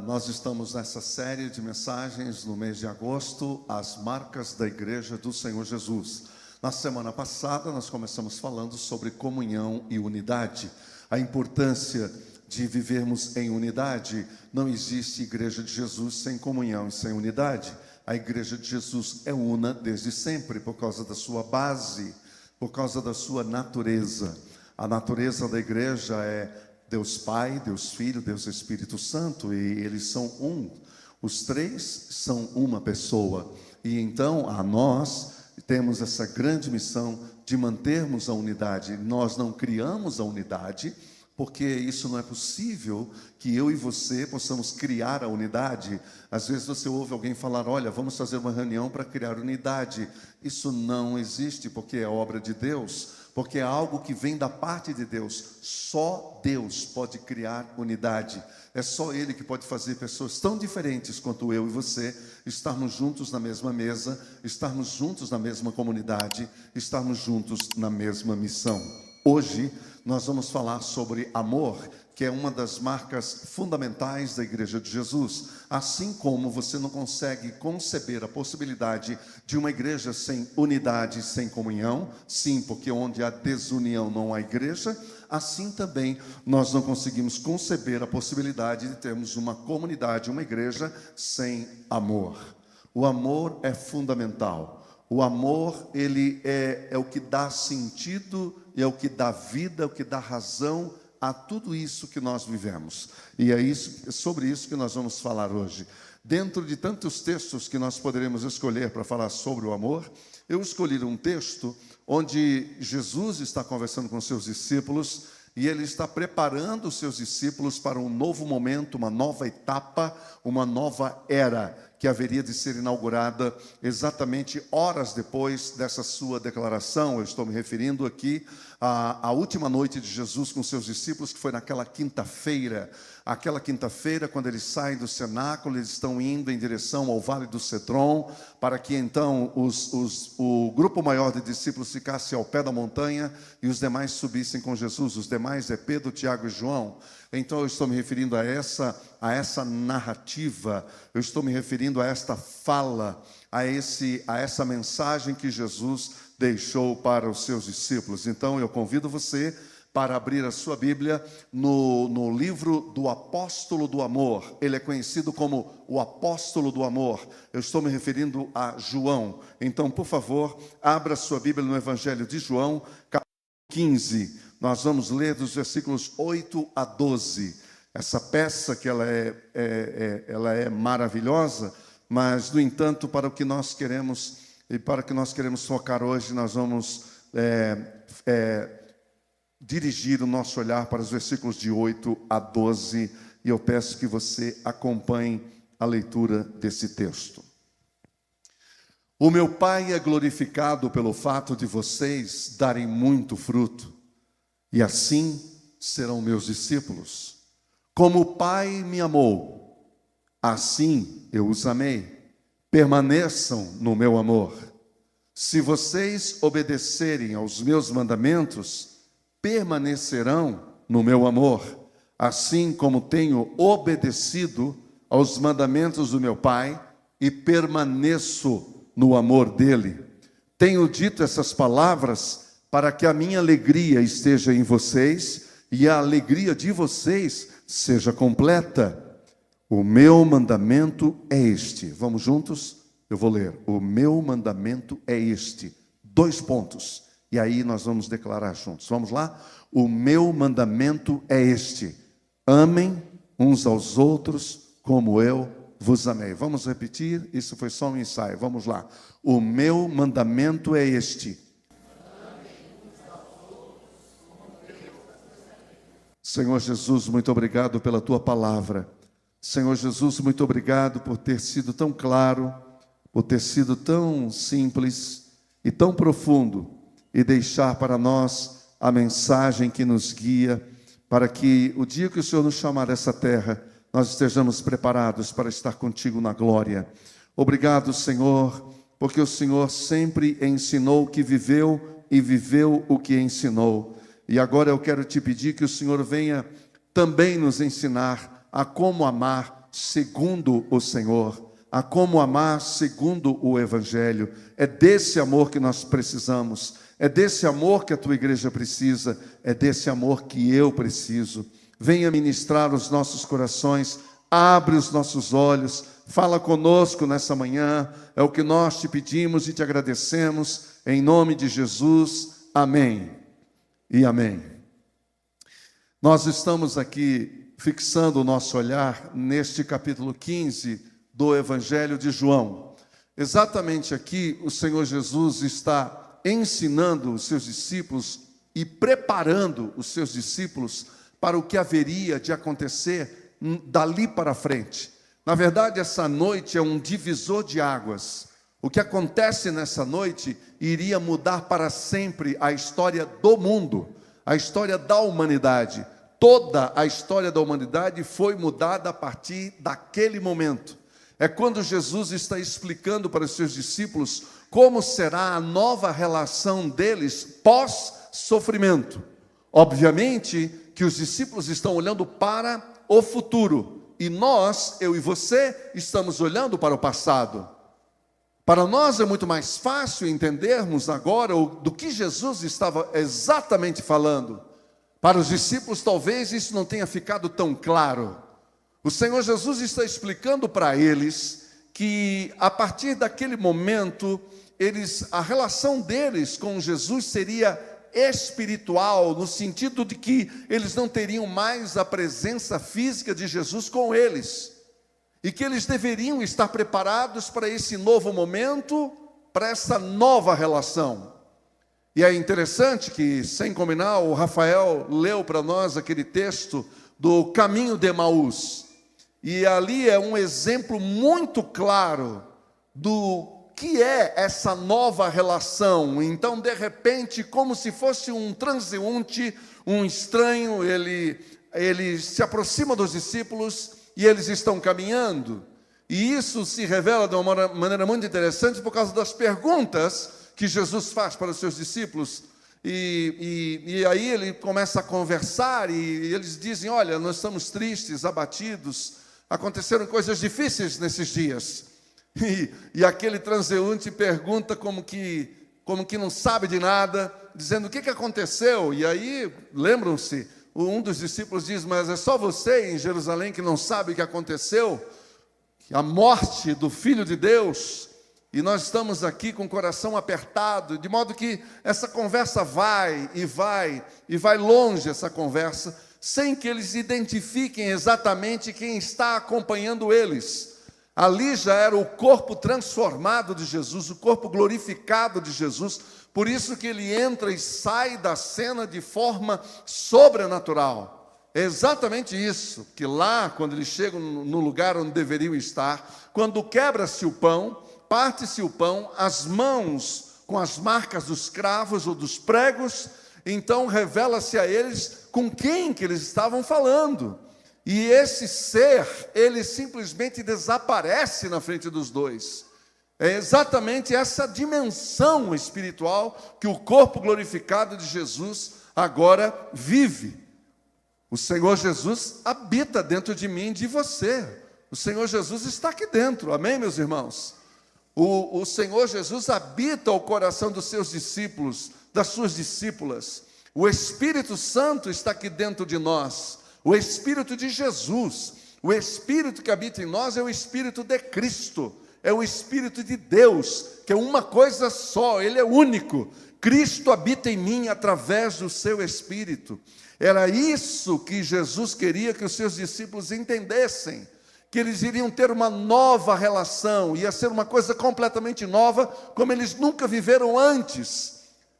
Nós estamos nessa série de mensagens no mês de agosto, as marcas da Igreja do Senhor Jesus. Na semana passada nós começamos falando sobre comunhão e unidade, a importância de vivermos em unidade. Não existe Igreja de Jesus sem comunhão e sem unidade. A Igreja de Jesus é una desde sempre, por causa da sua base, por causa da sua natureza. A natureza da Igreja é Deus Pai, Deus Filho, Deus Espírito Santo, e eles são um. Os três são uma pessoa. E então, nós temos essa grande missão de mantermos a unidade. Nós não criamos a unidade, porque isso não é possível que eu e você possamos criar a unidade. Às vezes você ouve alguém falar, olha, vamos fazer uma reunião para criar unidade. Isso não existe, porque é obra de Deus. Porque é algo que vem da parte de Deus. Só Deus pode criar unidade. É só Ele que pode fazer pessoas tão diferentes quanto eu e você estarmos juntos na mesma mesa, estarmos juntos na mesma comunidade, estarmos juntos na mesma missão. Hoje nós vamos falar sobre amor, que é uma das marcas fundamentais da Igreja de Jesus. Assim como você não consegue conceber a possibilidade de uma igreja sem unidade, sem comunhão, sim, porque onde há desunião não há igreja, assim também nós não conseguimos conceber a possibilidade de termos uma comunidade, uma igreja sem amor. O amor é fundamental. O amor, ele é o que dá sentido, é o que dá vida, é o que dá razão a tudo isso que nós vivemos. E é sobre isso que nós vamos falar hoje. Dentro de tantos textos que nós poderemos escolher para falar sobre o amor, eu escolhi um texto onde Jesus está conversando com seus discípulos e ele está preparando os seus discípulos para um novo momento, uma nova etapa, uma nova era que haveria de ser inaugurada exatamente horas depois dessa sua declaração. Eu estou me referindo aqui à última noite de Jesus com seus discípulos, que foi naquela quinta-feira. Aquela quinta-feira, quando eles saem do cenáculo, eles estão indo em direção ao Vale do Cedron, para que então o grupo maior de discípulos ficasse ao pé da montanha e os demais subissem com Jesus. Os demais é Pedro, Tiago e João. Então eu estou me referindo a essa narrativa, eu estou me referindo a esta fala, a essa mensagem que Jesus deixou para os seus discípulos. Então eu convido você para abrir a sua Bíblia no livro do Apóstolo do Amor. Ele é conhecido como o Apóstolo do Amor. Eu estou me referindo a João. Então, por favor, abra a sua Bíblia no Evangelho de João, capítulo 15. Nós vamos ler dos versículos 8 a 12. Essa peça que ela é maravilhosa, mas, no entanto, para o que nós queremos e para o que nós queremos focar hoje, nós vamos dirigir o nosso olhar para os versículos de 8 a 12, e eu peço que você acompanhe a leitura desse texto. O meu Pai é glorificado pelo fato de vocês darem muito fruto, e assim serão meus discípulos. Como o Pai me amou, assim eu os amei. Permaneçam no meu amor. Se vocês obedecerem aos meus mandamentos, permanecerão no meu amor, assim como tenho obedecido aos mandamentos do meu Pai e permaneço no amor dele. Tenho dito essas palavras para que a minha alegria esteja em vocês e a alegria de vocês seja completa. O meu mandamento é este. Vamos juntos? Eu vou ler. O meu mandamento é este. 2 pontos. E aí nós vamos declarar juntos. Vamos lá? O meu mandamento é este: amem uns aos outros como eu vos amei. Vamos repetir? Isso foi só um ensaio. Vamos lá. O meu mandamento é este: amem uns aos outros como eu vos amei. Senhor Jesus, muito obrigado pela tua palavra. Senhor Jesus, muito obrigado por ter sido tão claro, por ter sido tão simples e tão profundo, e deixar para nós a mensagem que nos guia, para que o dia que o Senhor nos chamar dessa terra, nós estejamos preparados para estar contigo na glória. Obrigado, Senhor, porque o Senhor sempre ensinou o que viveu e viveu o que ensinou. E agora eu quero te pedir que o Senhor venha também nos ensinar a como amar segundo o Senhor, a como amar segundo o Evangelho. É desse amor que nós precisamos, é desse amor que a tua igreja precisa, é desse amor que eu preciso. Venha ministrar os nossos corações, abre os nossos olhos, fala conosco nessa manhã, é o que nós te pedimos e te agradecemos, em nome de Jesus, amém e amém. Nós estamos aqui fixando o nosso olhar neste capítulo 15 do Evangelho de João. Exatamente aqui o Senhor Jesus está ensinando os seus discípulos e preparando os seus discípulos para o que haveria de acontecer dali para frente. Na verdade, essa noite é um divisor de águas. O que acontece nessa noite iria mudar para sempre a história do mundo, a história da humanidade. Toda a história da humanidade foi mudada a partir daquele momento. É quando Jesus está explicando para os seus discípulos como será a nova relação deles pós-sofrimento. Obviamente que os discípulos estão olhando para o futuro, e nós, eu e você, estamos olhando para o passado. Para nós é muito mais fácil entendermos agora do que Jesus estava exatamente falando. Para os discípulos, talvez isso não tenha ficado tão claro. O Senhor Jesus está explicando para eles que, a partir daquele momento, a relação deles com Jesus seria espiritual, no sentido de que eles não teriam mais a presença física de Jesus com eles, e que eles deveriam estar preparados para esse novo momento, para essa nova relação. E é interessante que, sem combinar, o Rafael leu para nós aquele texto do caminho de Emaús. E ali é um exemplo muito claro do que é essa nova relação. Então, de repente, como se fosse um transeunte, um estranho, ele se aproxima dos discípulos e eles estão caminhando. E isso se revela de uma maneira muito interessante por causa das perguntas que Jesus faz para os seus discípulos. E aí ele começa a conversar e eles dizem: olha, nós estamos tristes, abatidos, aconteceram coisas difíceis nesses dias. E aquele transeunte pergunta como que não sabe de nada, dizendo: o que aconteceu? E aí, lembram-se, um dos discípulos diz: mas é só você em Jerusalém que não sabe o que aconteceu? A morte do Filho de Deus. E nós estamos aqui com o coração apertado, de modo que essa conversa vai longe, essa conversa, sem que eles identifiquem exatamente quem está acompanhando eles. Ali já era o corpo transformado de Jesus, o corpo glorificado de Jesus, por isso que ele entra e sai da cena de forma sobrenatural. É exatamente isso, que lá, quando eles chegam no lugar onde deveriam estar, quando quebra-se o pão, parte-se o pão, as mãos com as marcas dos cravos ou dos pregos, então revela-se a eles com quem que eles estavam falando. E esse ser, ele simplesmente desaparece na frente dos dois. É exatamente essa dimensão espiritual que o corpo glorificado de Jesus agora vive. O Senhor Jesus habita dentro de mim e de você. O Senhor Jesus está aqui dentro, amém, meus irmãos? O Senhor Jesus habita o coração dos seus discípulos, das suas discípulas. O Espírito Santo está aqui dentro de nós. O Espírito de Jesus, o Espírito que habita em nós é o Espírito de Cristo, é o Espírito de Deus, que é uma coisa só, Ele é único. Cristo habita em mim através do seu Espírito. Era isso que Jesus queria que os seus discípulos entendessem, que eles iriam ter uma nova relação, ia ser uma coisa completamente nova, como eles nunca viveram antes.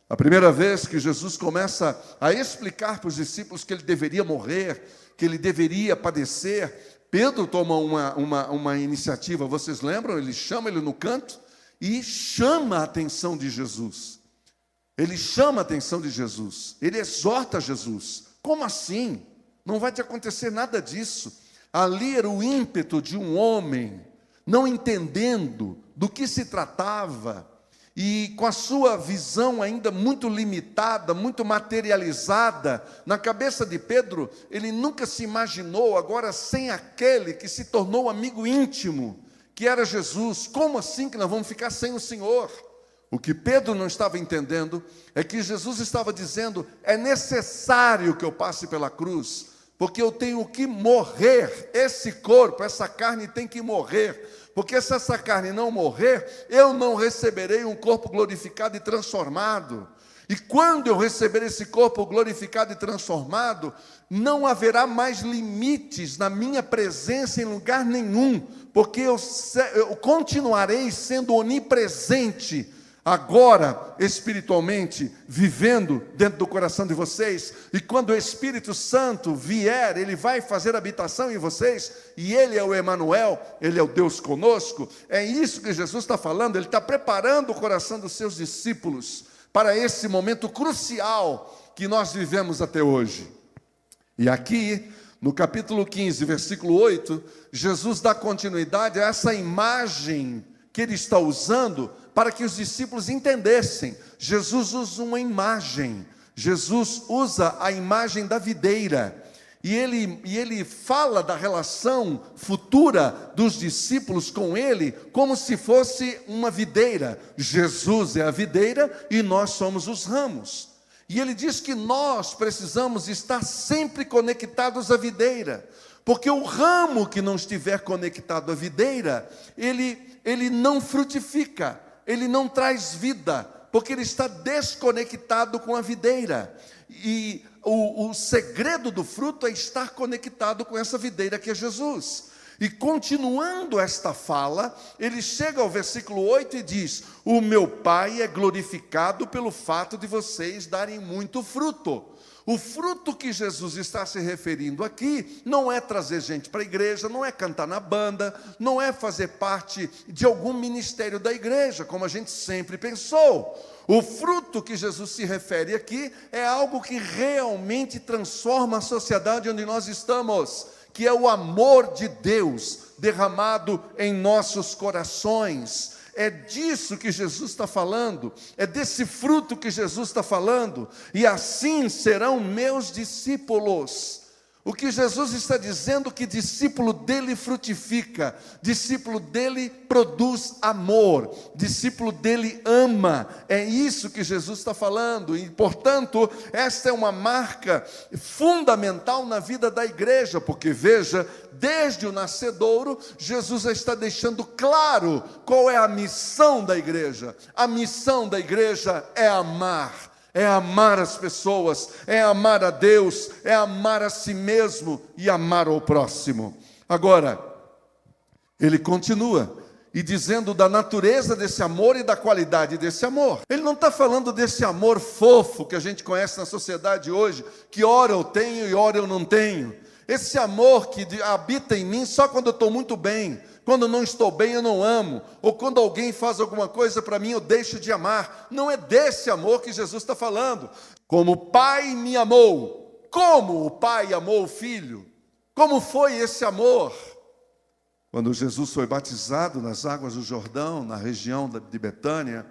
A primeira vez que Jesus começa a explicar para os discípulos que ele deveria morrer, que ele deveria padecer, Pedro toma uma iniciativa, vocês lembram? Ele chama ele no canto e chama a atenção de Jesus. Ele chama a atenção de Jesus, ele exorta Jesus. Como assim? Não vai te acontecer nada disso. Ali era o ímpeto de um homem, não entendendo do que se tratava, E com a sua visão ainda muito limitada, muito materializada, na cabeça de Pedro, ele nunca se imaginou agora sem aquele que se tornou amigo íntimo, que era Jesus. Como assim que nós vamos ficar sem o Senhor? O que Pedro não estava entendendo é que Jesus estava dizendo: é necessário que eu passe pela cruz, porque eu tenho que morrer, esse corpo, essa carne tem que morrer, porque se essa carne não morrer, eu não receberei um corpo glorificado e transformado. E quando eu receber esse corpo glorificado e transformado, não haverá mais limites na minha presença em lugar nenhum, porque eu continuarei sendo onipresente, agora, espiritualmente, vivendo dentro do coração de vocês. E quando o Espírito Santo vier, ele vai fazer habitação em vocês, e ele é o Emanuel, ele é o Deus conosco. É isso que Jesus está falando. Ele está preparando o coração dos seus discípulos para esse momento crucial que nós vivemos até hoje. E aqui, no capítulo 15, versículo 8, Jesus dá continuidade a essa imagem que ele está usando para que os discípulos entendessem. Jesus usa uma imagem, Jesus usa a imagem da videira, e ele fala da relação futura dos discípulos com ele, como se fosse uma videira. Jesus é a videira e nós somos os ramos. E ele diz que nós precisamos estar sempre conectados à videira, porque o ramo que não estiver conectado à videira, ele não frutifica, ele não traz vida, porque ele está desconectado com a videira. E o segredo do fruto é estar conectado com essa videira que é Jesus. E continuando esta fala, ele chega ao versículo 8 e diz: o meu Pai é glorificado pelo fato de vocês darem muito fruto. O fruto que Jesus está se referindo aqui não é trazer gente para a igreja, não é cantar na banda, não é fazer parte de algum ministério da igreja, como a gente sempre pensou. O fruto que Jesus se refere aqui é algo que realmente transforma a sociedade onde nós estamos, que é o amor de Deus derramado em nossos corações. É disso que Jesus está falando, é desse fruto que Jesus está falando, e assim serão meus discípulos. O que Jesus está dizendo, que discípulo dele frutifica, discípulo dele produz amor, discípulo dele ama. É isso que Jesus está falando, e portanto, esta é uma marca fundamental na vida da igreja, porque veja, desde o nascedouro, Jesus já está deixando claro qual é a missão da igreja. A missão da igreja é amar. É amar as pessoas, é amar a Deus, é amar a si mesmo e amar ao próximo. Agora, ele continua, e dizendo da natureza desse amor e da qualidade desse amor. Ele não está falando desse amor fofo que a gente conhece na sociedade hoje, que ora eu tenho e ora eu não tenho. Esse amor que habita em mim só quando eu estou muito bem. Quando não estou bem, eu não amo. Ou quando alguém faz alguma coisa para mim, eu deixo de amar. Não é desse amor que Jesus está falando. Como o Pai me amou. Como o Pai amou o Filho? Como foi esse amor? Quando Jesus foi batizado nas águas do Jordão, na região de Betânia,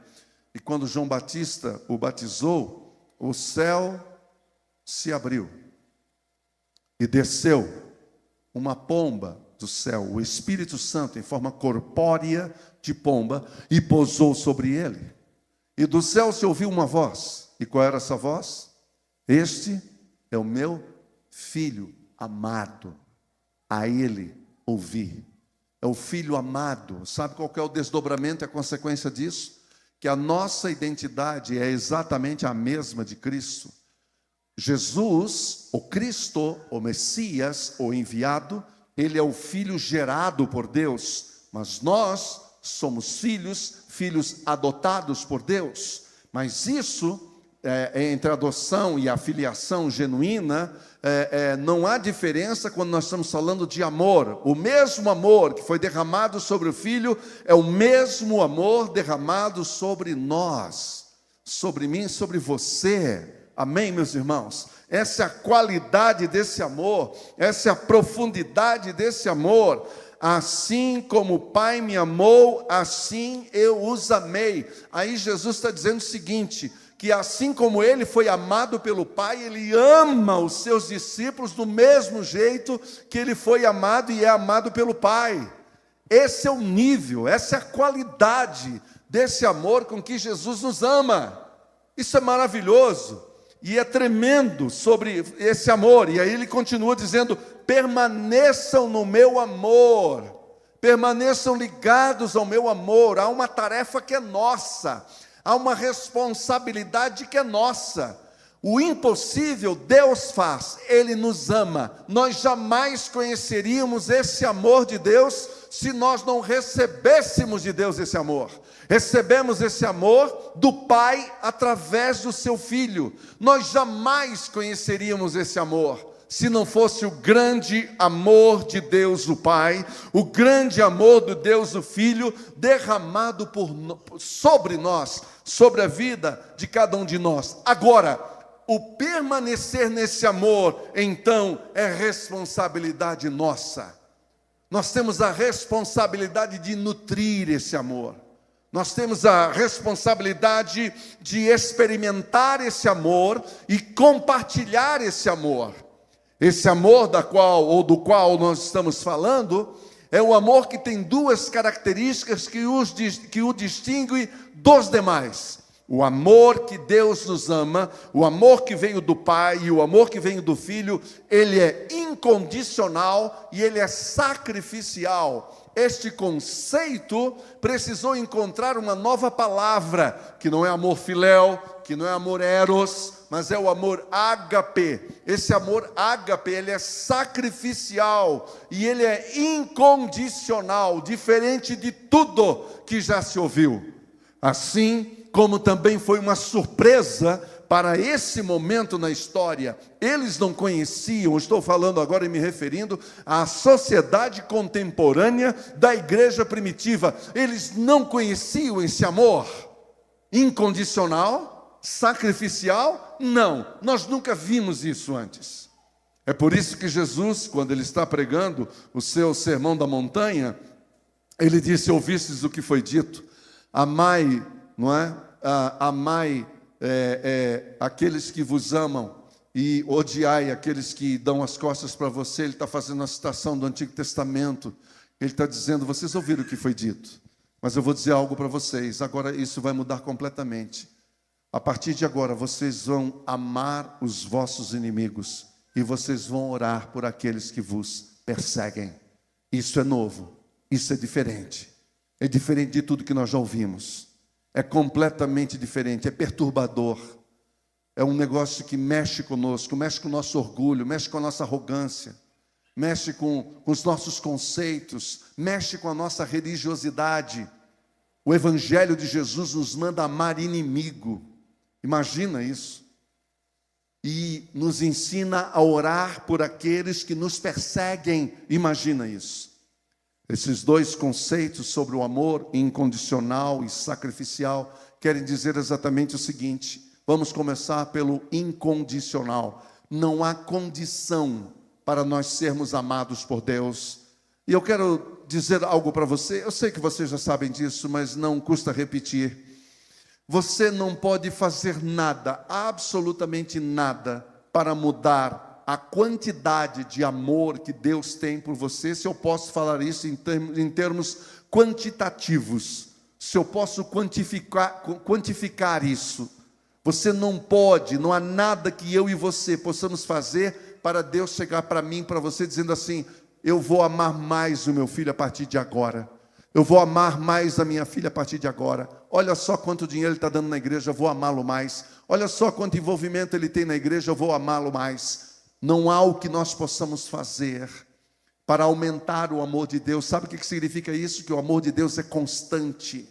e quando João Batista o batizou, o céu se abriu. E desceu uma pomba do céu, o Espírito Santo, em forma corpórea de pomba, e pousou sobre ele. E do céu se ouviu uma voz. E qual era essa voz? Este é o meu filho amado, a ele ouvi. É o filho amado. Sabe qual que é o desdobramento e a consequência disso? Que a nossa identidade é exatamente a mesma de Cristo. Jesus, o Cristo, o Messias, o enviado, ele é o Filho gerado por Deus, mas nós somos filhos adotados por Deus. Mas isso, entre a adoção e a filiação genuína, não há diferença quando nós estamos falando de amor. O mesmo amor que foi derramado sobre o Filho é o mesmo amor derramado sobre nós, sobre mim, sobre você. Amém, meus irmãos? Essa é a qualidade desse amor, essa é a profundidade desse amor. assim como o Pai me amou, assim eu os amei. Aí Jesus está dizendo o seguinte, que assim como ele foi amado pelo Pai, ele ama os seus discípulos do mesmo jeito que ele foi amado e é amado pelo Pai. Esse é o nível, essa é a qualidade desse amor com que Jesus nos ama. Isso é maravilhoso e é tremendo sobre esse amor. E aí ele continua dizendo, permaneçam no meu amor, permaneçam ligados ao meu amor. Há uma tarefa que é nossa, há uma responsabilidade que é nossa. O impossível Deus faz, Ele nos ama. Nós jamais conheceríamos esse amor de Deus se nós não recebêssemos de Deus esse amor. Recebemos esse amor do Pai através do seu Filho. Nós jamais conheceríamos esse amor se não fosse o grande amor de Deus o Pai, o grande amor do Deus o Filho, derramado sobre nós, sobre a vida de cada um de nós. Agora, o permanecer nesse amor, então, é responsabilidade nossa. Nós temos a responsabilidade de nutrir esse amor. Nós temos a responsabilidade de experimentar esse amor e compartilhar esse amor. Esse amor do qual nós estamos falando é o amor que tem duas características que o distingue dos demais. O amor que Deus nos ama, o amor que veio do Pai e o amor que veio do Filho, ele é incondicional e ele é sacrificial. Este conceito precisou encontrar uma nova palavra, que não é amor filéu, que não é amor eros, mas é o amor ágape. Esse amor ágape, ele é sacrificial e ele é incondicional, diferente de tudo que já se ouviu. Assim como também foi uma surpresa para esse momento na história. Eles não conheciam, estou falando agora e me referindo à sociedade contemporânea da igreja primitiva. Eles não conheciam esse amor incondicional, sacrificial. Não, nós nunca vimos isso antes. É por isso que Jesus, quando ele está pregando o seu sermão da montanha, ele disse, ouvistes o que foi dito, amai, não é? Amai aqueles que vos amam e odiai aqueles que dão as costas para você. Ele está fazendo uma citação do Antigo Testamento. Ele está dizendo, vocês ouviram o que foi dito, mas eu vou dizer algo para vocês. Agora isso vai mudar completamente. A partir de agora vocês vão amar os vossos inimigos e vocês vão orar por aqueles que vos perseguem. Isso é novo, isso é diferente de tudo que nós já ouvimos. É completamente diferente, é perturbador. É um negócio que mexe conosco, mexe com o nosso orgulho, mexe com a nossa arrogância, mexe com os nossos conceitos, mexe com a nossa religiosidade. O Evangelho de Jesus nos manda amar inimigo. Imagina isso. E nos ensina a orar por aqueles que nos perseguem. Imagina isso. Esses dois conceitos sobre o amor incondicional e sacrificial querem dizer exatamente o seguinte. Vamos começar pelo incondicional. Não há condição para nós sermos amados por Deus. E eu quero dizer algo para você. Eu sei que vocês já sabem disso, mas não custa repetir. Você não pode fazer nada, absolutamente nada, para mudar a quantidade de amor que Deus tem por você, se eu posso falar isso em termos quantitativos, se eu posso quantificar isso. Você não pode, não há nada que eu e você possamos fazer para Deus chegar para mim, para você, dizendo assim, eu vou amar mais o meu filho a partir de agora. Eu vou amar mais a minha filha a partir de agora. Olha só quanto dinheiro ele está dando na igreja, eu vou amá-lo mais. Olha só quanto envolvimento ele tem na igreja, eu vou amá-lo mais. Não há o que nós possamos fazer para aumentar o amor de Deus. Sabe o que significa isso? Que o amor de Deus é constante.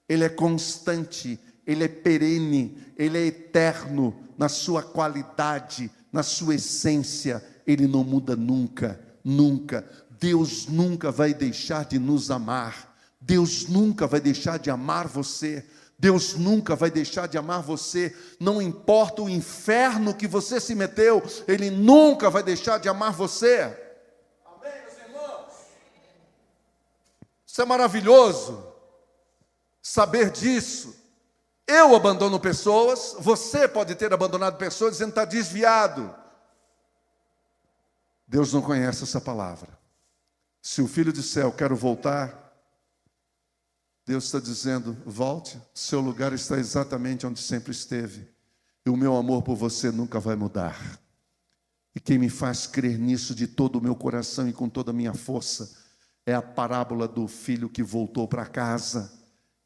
Ele é constante, ele é perene, ele é eterno na sua qualidade, na sua essência. Ele não muda nunca, nunca. Deus nunca vai deixar de nos amar. Deus nunca vai deixar de amar você. Deus nunca vai deixar de amar você. Não importa o inferno que você se meteu, Ele nunca vai deixar de amar você. Amém, meus irmãos? Isso é maravilhoso, saber disso. Eu abandono pessoas, você pode ter abandonado pessoas dizendo que está desviado. Deus não conhece essa palavra. Se o filho disser, eu quero voltar, Deus está dizendo, volte, seu lugar está exatamente onde sempre esteve. E o meu amor por você nunca vai mudar. E quem me faz crer nisso de todo o meu coração e com toda a minha força é a parábola do filho que voltou para casa.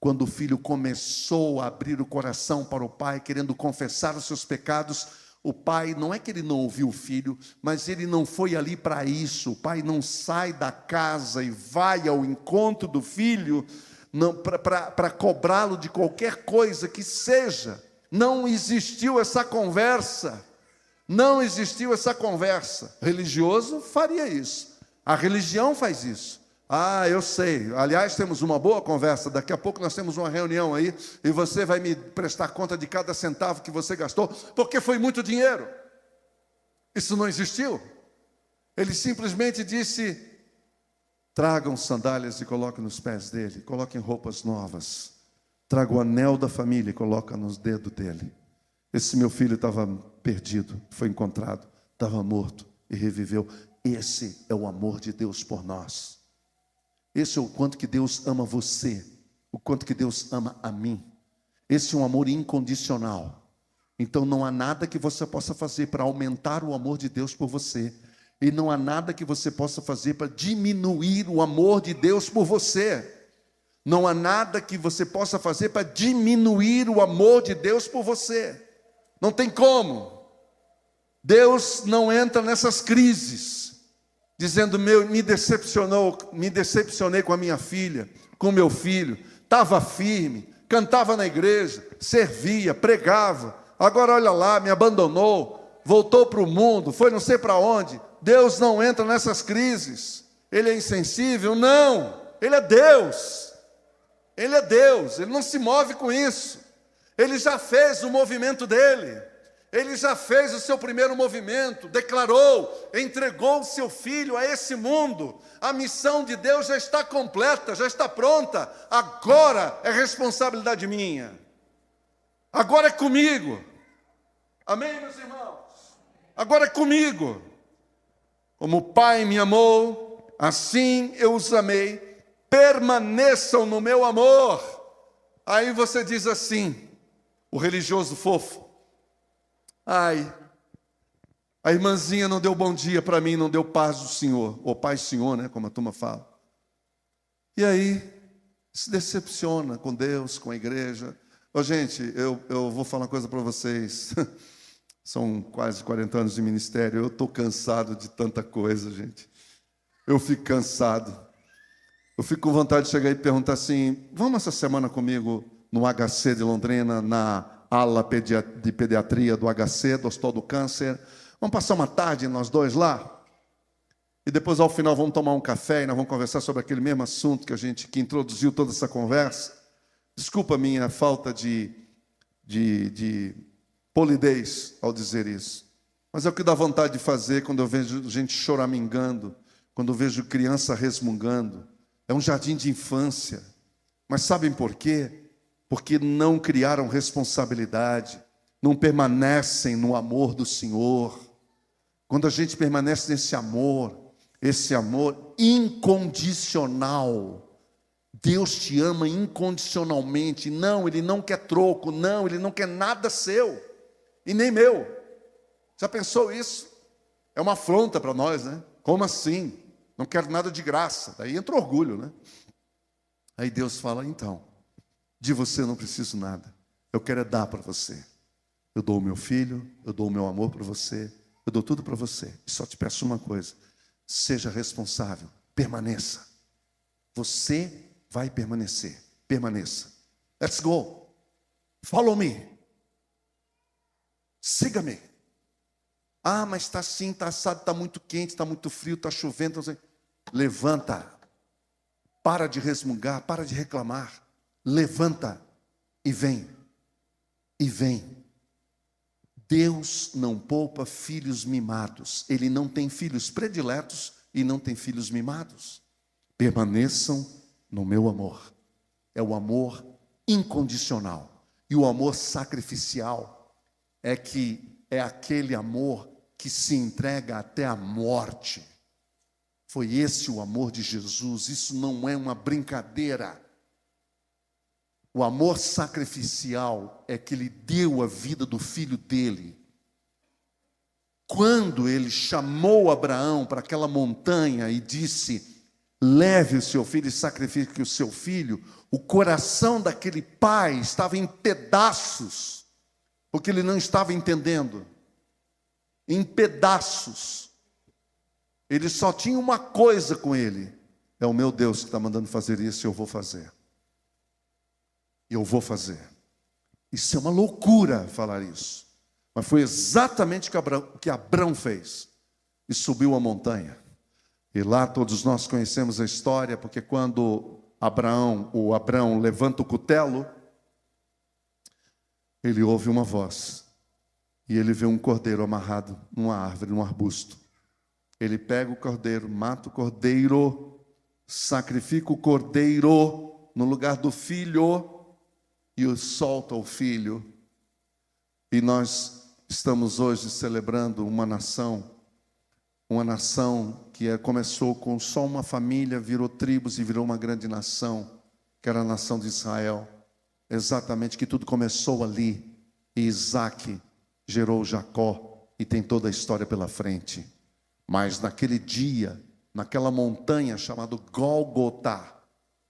Quando o filho começou a abrir o coração para o pai, querendo confessar os seus pecados, o pai, não é que ele não ouviu o filho, mas ele não foi ali para isso. O pai não sai da casa e vai ao encontro do filho para cobrá-lo de qualquer coisa que seja. Não existiu essa conversa. Não existiu essa conversa. Religioso faria isso. A religião faz isso. Ah, eu sei. Aliás, temos uma boa conversa. Daqui a pouco nós temos uma reunião aí e você vai me prestar conta de cada centavo que você gastou, porque foi muito dinheiro. Isso não existiu. Ele simplesmente disse, tragam sandálias e coloquem nos pés dele, coloquem roupas novas, traga o anel da família e coloca nos dedos dele. Esse meu filho estava perdido, foi encontrado, estava morto e reviveu. Esse é o amor de Deus por nós. Esse é o quanto que Deus ama você, o quanto que Deus ama a mim. Esse é um amor incondicional. Então não há nada que você possa fazer para aumentar o amor de Deus por você. E não há nada que você possa fazer para diminuir o amor de Deus por você. Não há nada que você possa fazer para diminuir o amor de Deus por você. Não tem como. Deus não entra nessas crises, dizendo, me decepcionei com a minha filha, com o meu filho, estava firme, cantava na igreja, servia, pregava, agora olha lá, me abandonou, voltou para o mundo, foi não sei para onde. Deus não entra nessas crises. Ele é insensível? Não, Ele é Deus. Ele é Deus, Ele não se move com isso. Ele já fez o movimento dele. Ele já fez o seu primeiro movimento, declarou, entregou o seu filho a esse mundo. A missão de Deus já está completa, já está pronta. Agora é responsabilidade minha. Agora é comigo. Amém, meus irmãos? Agora é comigo. Como o Pai me amou, assim eu os amei. Permaneçam no meu amor. Aí você diz assim, o religioso fofo, ai, a irmãzinha não deu bom dia para mim, não deu paz do Senhor, ou paz do Senhor, né, como a turma fala. E aí, se decepciona com Deus, com a igreja. Ô, gente, eu vou falar uma coisa para vocês. São quase 40 anos de ministério, eu estou cansado de tanta coisa, gente. Eu fico cansado. Eu fico com vontade de chegar e perguntar assim, vamos essa semana comigo no HC de Londrina, na ala de pediatria do HC, do Hospital do Câncer. Vamos passar uma tarde nós dois lá? E depois, ao final, vamos tomar um café e nós vamos conversar sobre aquele mesmo assunto que introduziu toda essa conversa. Desculpa a minha falta de polidez ao dizer isso. Mas é o que dá vontade de fazer quando eu vejo gente choramingando, quando eu vejo criança resmungando. É um jardim de infância. Mas sabem por quê? Porque não criaram responsabilidade, não permanecem no amor do Senhor. Quando a gente permanece nesse amor, esse amor incondicional, Deus te ama incondicionalmente. Não, Ele não quer troco, não, Ele não quer nada seu, e nem meu. Já pensou isso? É uma afronta para nós, né? Como assim? Não quero nada de graça. Daí entra orgulho, né? Aí Deus fala, então, de você eu não preciso nada. Eu quero é dar para você. Eu dou o meu filho, eu dou o meu amor para você, eu dou tudo para você. E só te peço uma coisa, seja responsável, permaneça. Você vai permanecer, permaneça. Let's go. Follow me. Siga-me. Ah, mas está assim, está assado, está muito quente, está muito frio, está chovendo. Levanta. Para de resmungar, para de reclamar. Levanta e vem. E vem. Deus não poupa filhos mimados. Ele não tem filhos prediletos e não tem filhos mimados. Permaneçam no meu amor. É o amor incondicional. E o amor sacrificial é aquele amor que se entrega até a morte. Foi esse o amor de Jesus. Isso não é uma brincadeira. O amor sacrificial é que ele deu a vida do filho dele. Quando ele chamou Abraão para aquela montanha e disse: leve o seu filho e sacrifique o seu filho, o coração daquele pai estava em pedaços, porque ele não estava entendendo. Em pedaços. Ele só tinha uma coisa com ele: é o meu Deus que está mandando fazer isso, eu vou fazer. Eu vou fazer. Isso é uma loucura falar isso. Mas foi exatamente o que Abrão fez. E subiu a montanha. E lá todos nós conhecemos a história, porque quando Abrão levanta o cutelo, ele ouve uma voz. E ele vê um cordeiro amarrado numa árvore, num arbusto. Ele pega o cordeiro, mata o cordeiro, sacrifica o cordeiro no lugar do filho e solta o filho. E nós estamos hoje celebrando uma nação que começou com só uma família, virou tribos e virou uma grande nação, que era a nação de Israel. Exatamente, que tudo começou ali. E Isaac gerou Jacó e tem toda a história pela frente. Mas naquele dia, naquela montanha chamada Gólgota,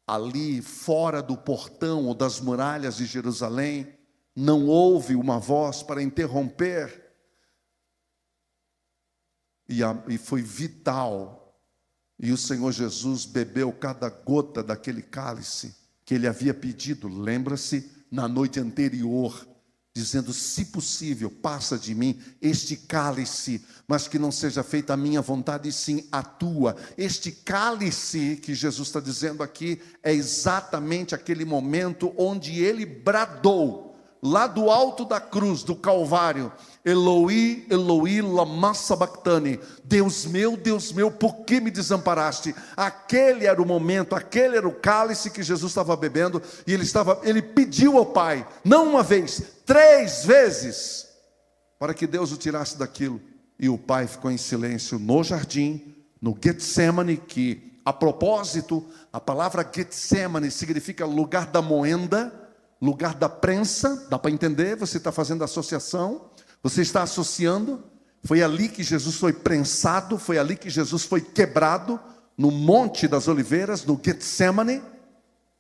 ali fora do portão ou das muralhas de Jerusalém, não houve uma voz para interromper. E foi vital. E o Senhor Jesus bebeu cada gota daquele cálice que ele havia pedido. Lembra-se, na noite anterior, dizendo: se possível, passa de mim este cálice, mas que não seja feita a minha vontade, e sim a tua. Este cálice que Jesus está dizendo aqui é exatamente aquele momento onde ele bradou, lá do alto da cruz, do Calvário: Eloi, Eloi, lama sabachthani. Deus meu, por que me desamparaste? Aquele era o momento, aquele era o cálice que Jesus estava bebendo. E ele pediu ao Pai, não uma vez, 3 vezes, para que Deus o tirasse daquilo. E o Pai ficou em silêncio no jardim, no Getsemane, que, a propósito, a palavra Getsemane significa lugar da moenda, lugar da prensa. Dá para entender? Você está fazendo associação, você está associando. Foi ali que Jesus foi prensado, foi ali que Jesus foi quebrado, no Monte das Oliveiras, no Getsemane.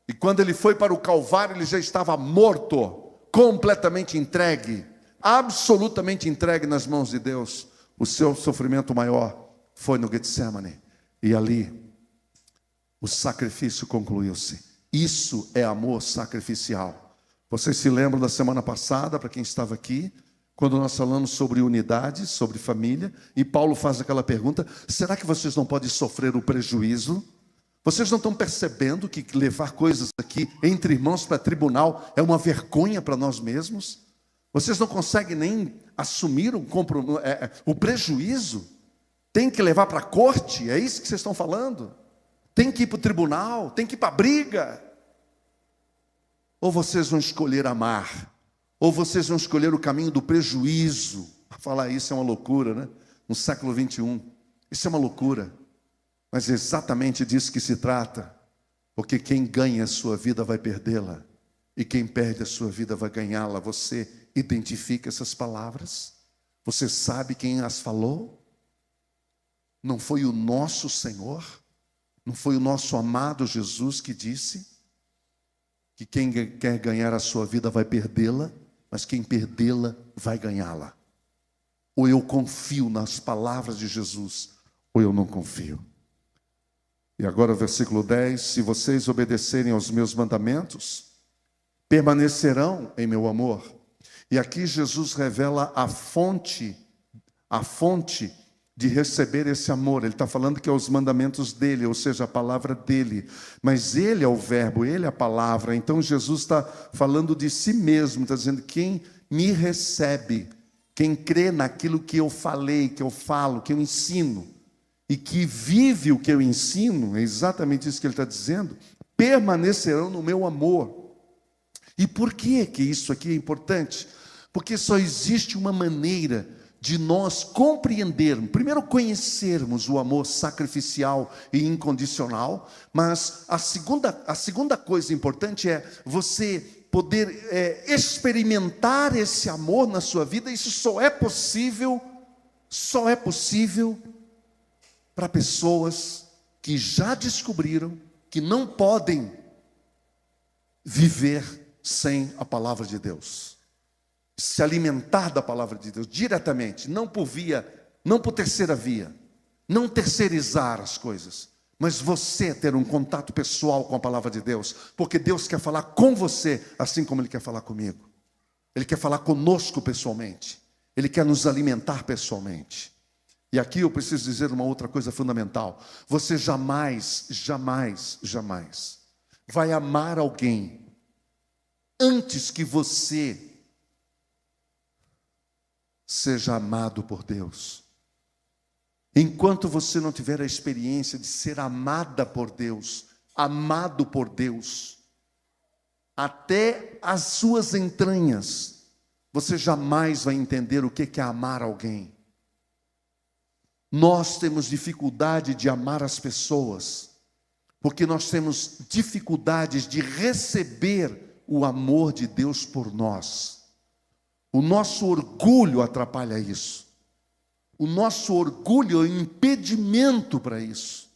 E quando ele foi para o Calvário, ele já estava morto, completamente entregue, absolutamente entregue nas mãos de Deus. O seu sofrimento maior foi no Getsemane. E ali o sacrifício concluiu-se. Isso é amor sacrificial. Vocês se lembram da semana passada, para quem estava aqui, quando nós falamos sobre unidade, sobre família, e Paulo faz aquela pergunta: será que vocês não podem sofrer o prejuízo? Vocês não estão percebendo que levar coisas aqui entre irmãos para tribunal é uma vergonha para nós mesmos? Vocês não conseguem nem assumir o prejuízo? Tem que levar para a corte? É isso que vocês estão falando? Tem que ir para o tribunal? Tem que ir para a briga? Ou vocês vão escolher amar? Ou vocês vão escolher o caminho do prejuízo? Falar isso é uma loucura, né? No século 21. Isso é uma loucura. Mas é exatamente disso que se trata. Porque quem ganha a sua vida vai perdê-la. E quem perde a sua vida vai ganhá-la. Você identifica essas palavras? Você sabe quem as falou? Não foi o nosso Senhor? Não foi o nosso amado Jesus que disse que quem quer ganhar a sua vida vai perdê-la, mas quem perdê-la vai ganhá-la? Ou eu confio nas palavras de Jesus, ou eu não confio. E agora o versículo 10: se vocês obedecerem aos meus mandamentos, permanecerão em meu amor. E aqui Jesus revela a fonte de receber esse amor. Ele está falando que é os mandamentos dele, ou seja, a palavra dele. Mas ele é o verbo, ele é a palavra. Então Jesus está falando de si mesmo, está dizendo: quem me recebe, quem crê naquilo que eu falei, que eu falo, que eu ensino, e que vive o que eu ensino, é exatamente isso que ele está dizendo, permanecerão no meu amor. E por que isso aqui é importante? Porque só existe uma maneira de nós compreendermos, primeiro conhecermos o amor sacrificial e incondicional, mas a segunda coisa importante é você poder experimentar esse amor na sua vida. Isso só é possível para pessoas que já descobriram que não podem viver sem a palavra de Deus. Se alimentar da palavra de Deus diretamente, não por terceira via, não terceirizar as coisas, mas você ter um contato pessoal com a palavra de Deus, porque Deus quer falar com você, assim como Ele quer falar comigo. Ele quer falar conosco pessoalmente, Ele quer nos alimentar pessoalmente. E aqui eu preciso dizer uma outra coisa fundamental: você jamais vai amar alguém antes que você seja amado por Deus. Enquanto você não tiver a experiência de ser amada por Deus, amado por Deus, até as suas entranhas, você jamais vai entender o que é amar alguém. Nós temos dificuldade de amar as pessoas, porque nós temos dificuldades de receber o amor de Deus por nós. O nosso orgulho atrapalha isso. O nosso orgulho é um impedimento para isso.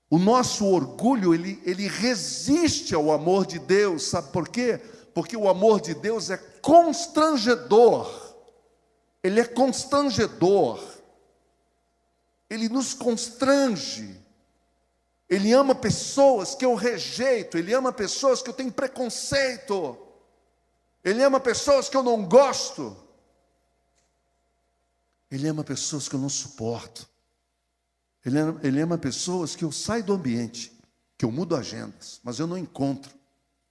O nosso orgulho, ele resiste ao amor de Deus. Sabe por quê? Porque o amor de Deus é constrangedor. Ele é constrangedor. Ele nos constrange. Ele ama pessoas que eu rejeito. Ele ama pessoas que eu tenho preconceito. Ele ama pessoas que eu não gosto. Ele ama pessoas que eu não suporto. Ele ama pessoas que eu saio do ambiente, que eu mudo agendas, mas eu não encontro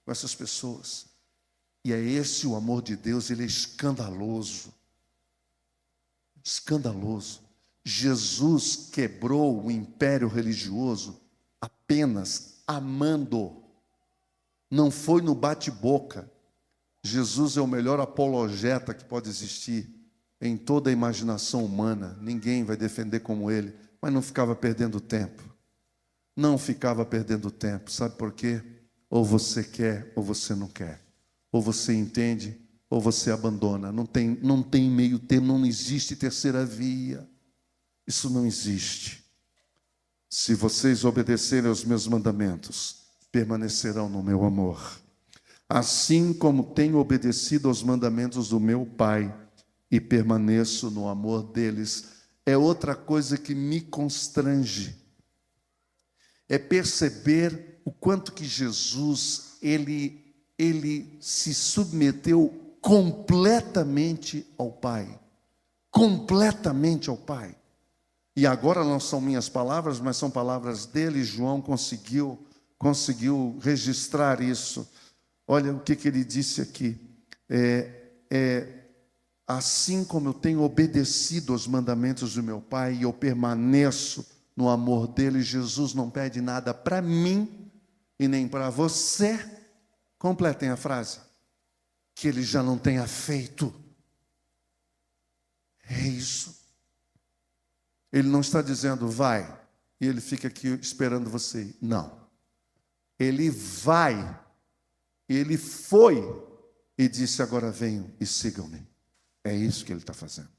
com essas pessoas. E é esse o amor de Deus. Ele é escandaloso. Escandaloso. Jesus quebrou o império religioso apenas amando. Não foi no bate-boca. Jesus é o melhor apologeta que pode existir em toda a imaginação humana. Ninguém vai defender como ele, mas não ficava perdendo tempo. Não ficava perdendo tempo. Sabe por quê? Ou você quer ou você não quer. Ou você entende ou você abandona. Não tem meio termo, não existe terceira via. Isso não existe. Se vocês obedecerem aos meus mandamentos, permanecerão no meu amor. Assim como tenho obedecido aos mandamentos do meu Pai e permaneço no amor deles. É outra coisa que me constrange. É perceber o quanto que Jesus, ele se submeteu completamente ao Pai. Completamente ao Pai. E agora não são minhas palavras, mas são palavras dele. João conseguiu registrar isso. Olha o que ele disse aqui. Assim como eu tenho obedecido aos mandamentos do meu Pai e eu permaneço no amor dele, Jesus não pede nada para mim e nem para você. Completem a frase. Que ele já não tenha feito. É isso. Ele não está dizendo vai e ele fica aqui esperando você. Não. Ele vai. Ele foi e disse: agora venham e sigam-me. É isso que ele está fazendo.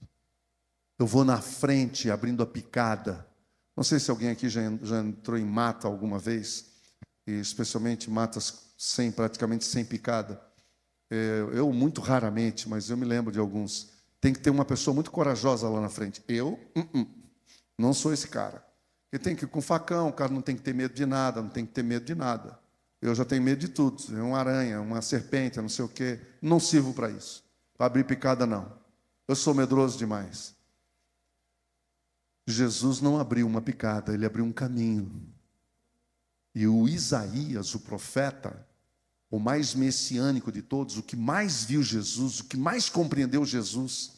Eu vou na frente, abrindo a picada. Não sei se alguém aqui já entrou em mata alguma vez, e especialmente matas praticamente sem picada. Eu muito raramente, mas eu me lembro de alguns. Tem que ter uma pessoa muito corajosa lá na frente. Eu não sou esse cara. Ele tem que ir com facão, o cara não tem que ter medo de nada, não tem que ter medo de nada. Eu já tenho medo de tudo. Uma aranha, uma serpente, não sei o quê. Não sirvo para isso. Para abrir picada, não. Eu sou medroso demais. Jesus não abriu uma picada, ele abriu um caminho. E o Isaías, o profeta, o mais messiânico de todos, o que mais viu Jesus, o que mais compreendeu Jesus,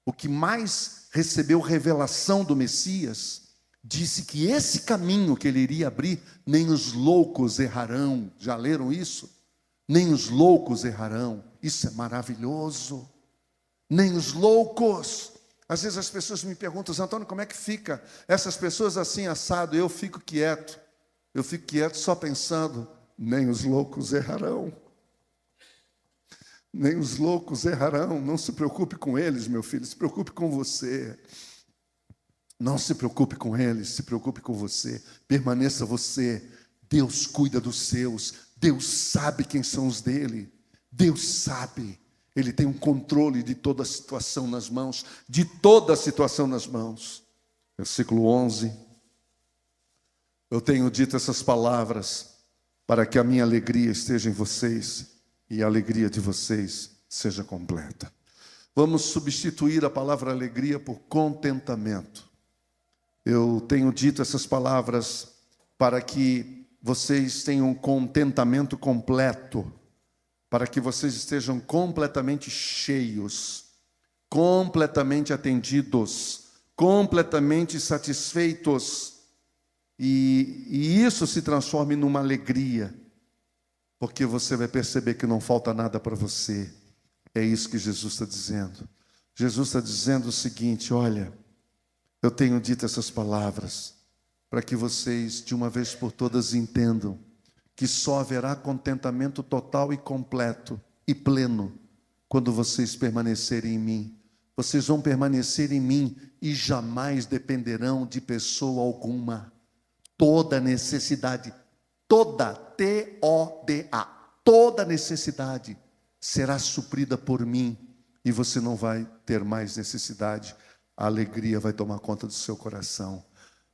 o que mais recebeu revelação do Messias, disse que esse caminho que ele iria abrir, nem os loucos errarão. Já leram isso? Nem os loucos errarão. Isso é maravilhoso. Nem os loucos. Às vezes as pessoas me perguntam, Antônio, como é que fica? Essas pessoas assim, assado, eu fico quieto. Eu fico quieto só pensando, nem os loucos errarão. Nem os loucos errarão. Não se preocupe com eles, meu filho, se preocupe com você. Não se preocupe com eles, se preocupe com você. Permaneça você. Deus cuida dos seus. Deus sabe quem são os dele. Deus sabe. Ele tem um controle de toda a situação nas mãos. De toda a situação nas mãos. Versículo 11. Eu tenho dito essas palavras para que a minha alegria esteja em vocês e a alegria de vocês seja completa. Vamos substituir a palavra alegria por contentamento. Eu tenho dito essas palavras para que vocês tenham um contentamento completo, para que vocês estejam completamente cheios, completamente atendidos, completamente satisfeitos, e isso se transforme numa alegria, porque você vai perceber que não falta nada para você. É isso que Jesus está dizendo. Jesus está dizendo o seguinte, olha, eu tenho dito essas palavras para que vocês, de uma vez por todas, entendam que só haverá contentamento total e completo e pleno quando vocês permanecerem em mim. Vocês vão permanecer em mim e jamais dependerão de pessoa alguma. Toda necessidade, toda, T-O-D-A, toda necessidade será suprida por mim e você não vai ter mais necessidade. A alegria vai tomar conta do seu coração,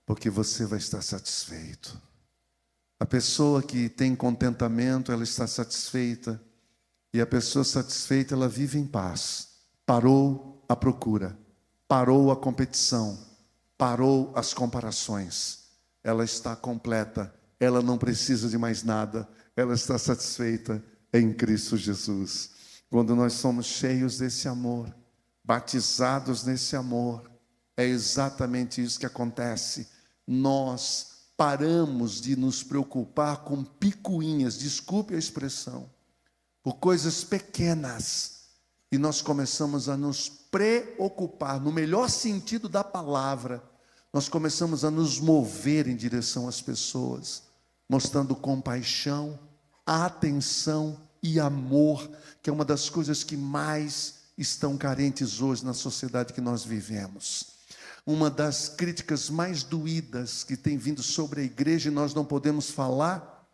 porque você vai estar satisfeito. A pessoa que tem contentamento, ela está satisfeita. E a pessoa satisfeita, ela vive em paz. Parou a procura, parou a competição, parou as comparações. Ela está completa, ela não precisa de mais nada, ela está satisfeita em Cristo Jesus. Quando nós somos cheios desse amor, batizados nesse amor, é exatamente isso que acontece. Nós paramos de nos preocupar com picuinhas, desculpe a expressão, por coisas pequenas, e nós começamos a nos preocupar, no melhor sentido da palavra, nós começamos a nos mover em direção às pessoas, mostrando compaixão, atenção e amor, que é uma das coisas que mais estão carentes hoje na sociedade que nós vivemos. Uma das críticas mais doídas que tem vindo sobre a igreja, e nós não podemos falar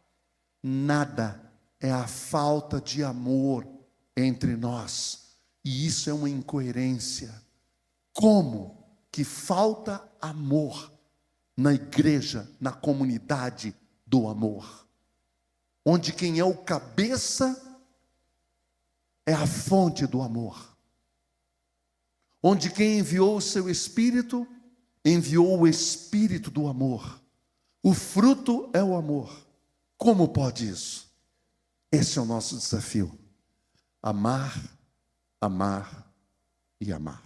nada, é a falta de amor entre nós. E isso é uma incoerência. Como que falta amor na igreja, na comunidade do amor? Onde quem é o cabeça é a fonte do amor. Onde quem enviou o seu Espírito, enviou o Espírito do amor. O fruto é o amor. Como pode isso? Esse é o nosso desafio. Amar, amar e amar.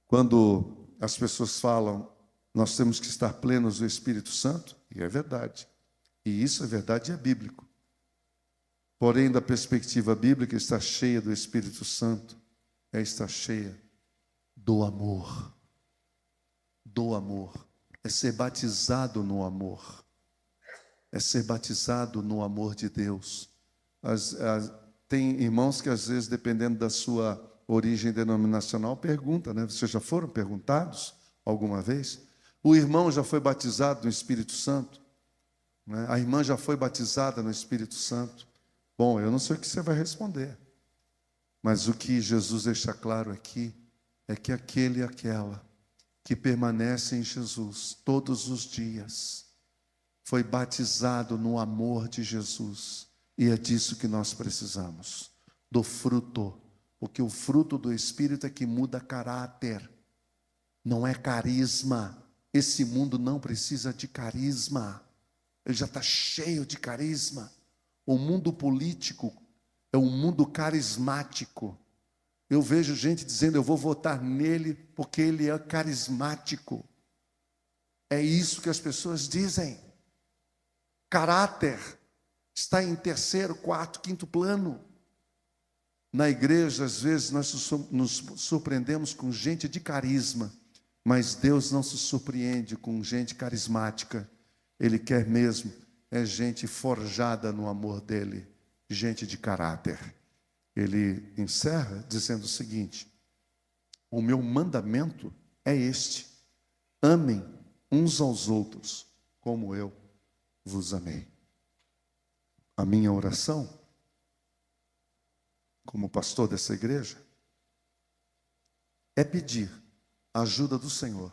Quando as pessoas falam, nós temos que estar plenos do Espírito Santo, e é verdade. E isso é verdade e é bíblico. Porém, da perspectiva bíblica, estar cheia do Espírito Santo é estar cheia do amor. Do amor. É ser batizado no amor. É ser batizado no amor de Deus. Tem irmãos que às vezes, dependendo da sua origem denominacional, perguntam, né? Vocês já foram perguntados alguma vez? O irmão já foi batizado no Espírito Santo? Né? A irmã já foi batizada no Espírito Santo? Bom, eu não sei o que você vai responder. Mas o que Jesus deixa claro aqui é que aquele e aquela que permanece em Jesus todos os dias foi batizado no amor de Jesus. E é disso que nós precisamos, do fruto. Porque o fruto do Espírito é que muda caráter, não é carisma. Esse mundo não precisa de carisma, ele já está cheio de carisma. O mundo político é um mundo carismático. Eu vejo gente dizendo, eu vou votar nele porque ele é carismático. É isso que as pessoas dizem. Caráter está em terceiro, quarto, quinto plano. Na igreja, às vezes, nós nos surpreendemos com gente de carisma, mas Deus não se surpreende com gente carismática. Ele quer mesmo gente forjada no amor dele, gente de caráter. Ele encerra dizendo o seguinte: o meu mandamento é este: amem uns aos outros como eu vos amei. A minha oração, como pastor dessa igreja, é pedir a ajuda do Senhor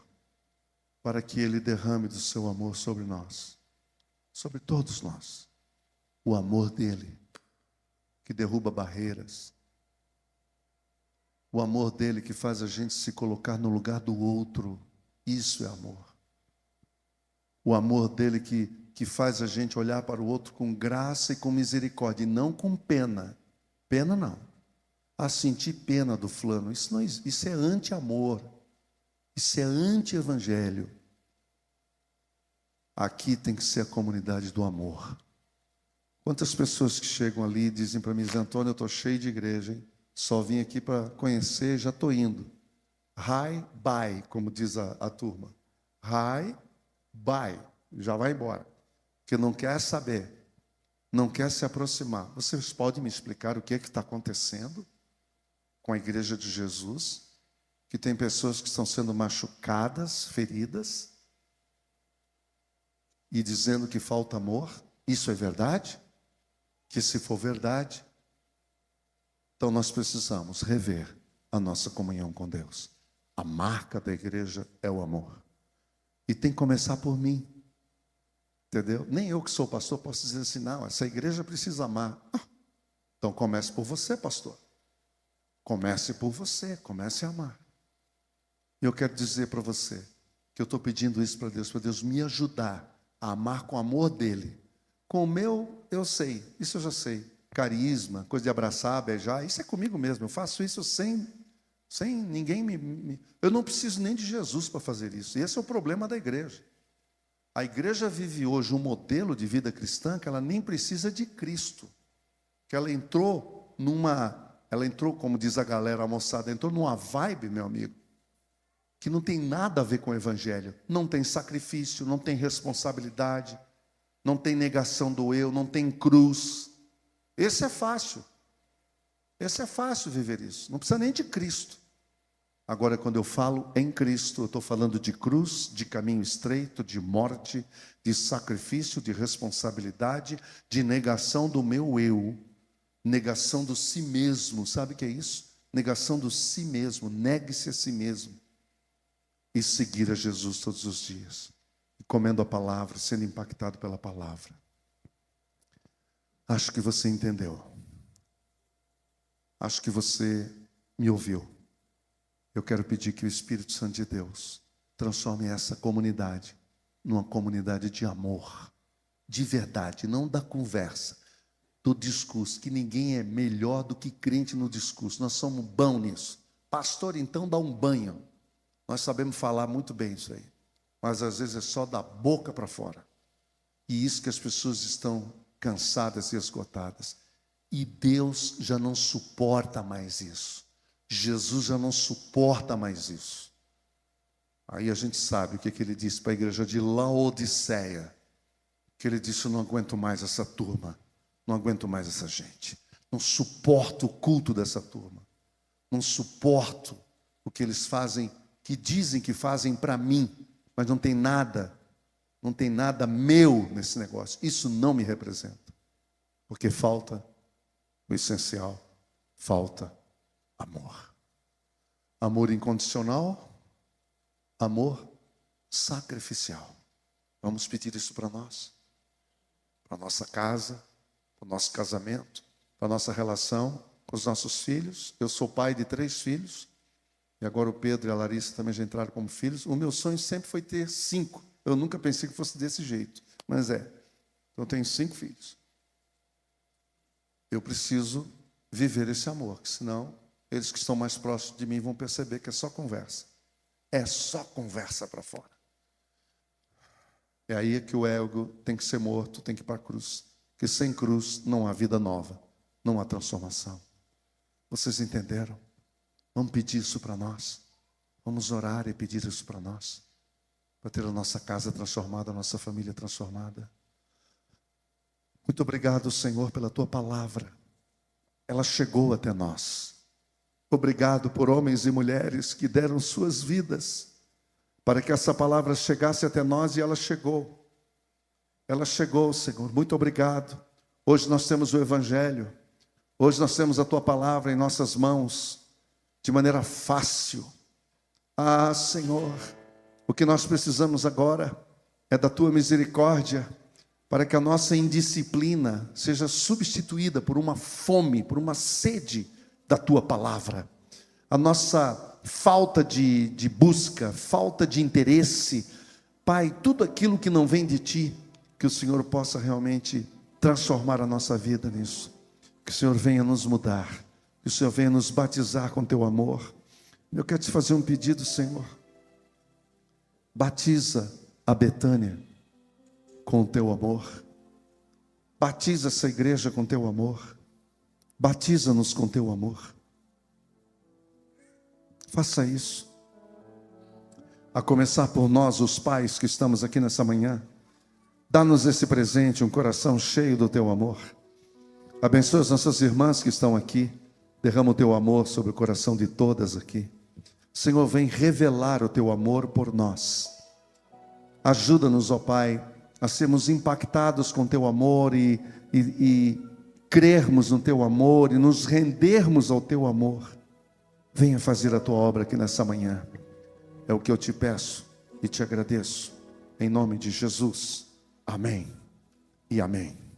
para que Ele derrame do seu amor sobre nós, sobre todos nós. O amor dEle, que derruba barreiras. O amor dEle que faz a gente se colocar no lugar do outro. Isso é amor. O amor dEle que faz a gente olhar para o outro com graça e com misericórdia, e não com pena. Pena não. A sentir pena do fulano. Isso é anti-amor. Isso é anti-evangelho. Aqui tem que ser a comunidade do amor. Quantas pessoas que chegam ali e dizem para mim: Zé Antônio, eu estou cheio de igreja, hein? Só vim aqui para conhecer, já estou indo. Hi, bye, como diz a turma. Hi, bye, já vai embora. Porque não quer saber, não quer se aproximar. Vocês podem me explicar o que está acontecendo com a igreja de Jesus? Que tem pessoas que estão sendo machucadas, feridas, e dizendo que falta amor. Isso é verdade? Que se for verdade, então nós precisamos rever a nossa comunhão com Deus. A marca da igreja é o amor. E tem que começar por mim. Entendeu? Nem eu que sou pastor posso dizer assim: não, essa igreja precisa amar. Então comece por você, pastor. Comece por você, comece a amar. E eu quero dizer para você que eu estou pedindo isso para Deus me ajudar a amar com o amor dele. Com o meu, eu sei, isso eu já sei. Carisma, coisa de abraçar, beijar, isso é comigo mesmo. Eu faço isso sem ninguém eu não preciso nem de Jesus para fazer isso. E esse é o problema da igreja. A igreja vive hoje um modelo de vida cristã que ela nem precisa de Cristo. Que ela entrou, como diz a galera, a moçada, entrou numa vibe, meu amigo, que não tem nada a ver com o evangelho. Não tem sacrifício, não tem responsabilidade, não tem negação do eu, não tem cruz. Esse é fácil. Esse é fácil viver isso. Não precisa nem de Cristo. Agora, quando eu falo em Cristo, eu estou falando de cruz, de caminho estreito, de morte, de sacrifício, de responsabilidade, de negação do meu eu, negação do si mesmo. Sabe o que é isso? Negação do si mesmo. Negue-se a si mesmo. E seguir a Jesus todos os dias. E comendo a palavra, sendo impactado pela palavra. Acho que você entendeu. Acho que você me ouviu. Eu quero pedir que o Espírito Santo de Deus transforme essa comunidade numa comunidade de amor, de verdade, não da conversa, do discurso, que ninguém é melhor do que crente no discurso. Nós somos bons nisso. Pastor, então dá um banho. Nós sabemos falar muito bem isso aí, mas às vezes é só da boca para fora. E isso que as pessoas estão cansadas e esgotadas. E Deus já não suporta mais isso. Jesus já não suporta mais isso. Aí a gente sabe o que ele disse para a igreja de Laodiceia. Que ele disse: eu não aguento mais essa turma. Não aguento mais essa gente. Não suporto o culto dessa turma. Não suporto o que eles fazem, que dizem que fazem para mim, mas não tem nada meu nesse negócio. Isso não me representa. Porque falta o essencial, falta amor. Amor incondicional, amor sacrificial. Vamos pedir isso para nós, para a nossa casa, para o nosso casamento, para a nossa relação com os nossos filhos. Eu sou pai de 3 filhos, e agora o Pedro e a Larissa também já entraram como filhos. O meu sonho sempre foi ter 5. Eu nunca pensei que fosse desse jeito, mas é. Então eu tenho 5 filhos. Eu preciso viver esse amor, senão eles que estão mais próximos de mim vão perceber que é só conversa. É só conversa para fora. É aí que o ego tem que ser morto, tem que ir para a cruz. Porque sem cruz não há vida nova, não há transformação. Vocês entenderam? Vamos pedir isso para nós. Vamos orar e pedir isso para nós. Para ter a nossa casa transformada, a nossa família transformada. Muito obrigado, Senhor, pela Tua palavra. Ela chegou até nós. Obrigado por homens e mulheres que deram suas vidas para que essa palavra chegasse até nós, e ela chegou. Ela chegou, Senhor. Muito obrigado. Hoje nós temos o Evangelho. Hoje nós temos a Tua palavra em nossas mãos, de maneira fácil. Ah, Senhor, o que nós precisamos agora é da Tua misericórdia, para que a nossa indisciplina seja substituída por uma fome, por uma sede da Tua palavra. A nossa falta de busca, falta de interesse, Pai, tudo aquilo que não vem de Ti, que o Senhor possa realmente transformar a nossa vida nisso. Que o Senhor venha nos mudar, que o Senhor venha nos batizar com Teu amor. Eu quero te fazer um pedido, Senhor. Batiza a Betânia com o Teu amor. Batiza essa igreja com Teu amor. Batiza-nos com Teu amor. Faça isso. A começar por nós, os pais que estamos aqui nessa manhã. Dá-nos esse presente, um coração cheio do Teu amor. Abençoa as nossas irmãs que estão aqui. Derrama o Teu amor sobre o coração de todas aqui. Senhor, vem revelar o Teu amor por nós. Ajuda-nos, ó Pai, a sermos impactados com Teu amor e crermos no Teu amor e nos rendermos ao Teu amor. Venha fazer a Tua obra aqui nessa manhã. É o que eu te peço e te agradeço. Em nome de Jesus. Amém e amém.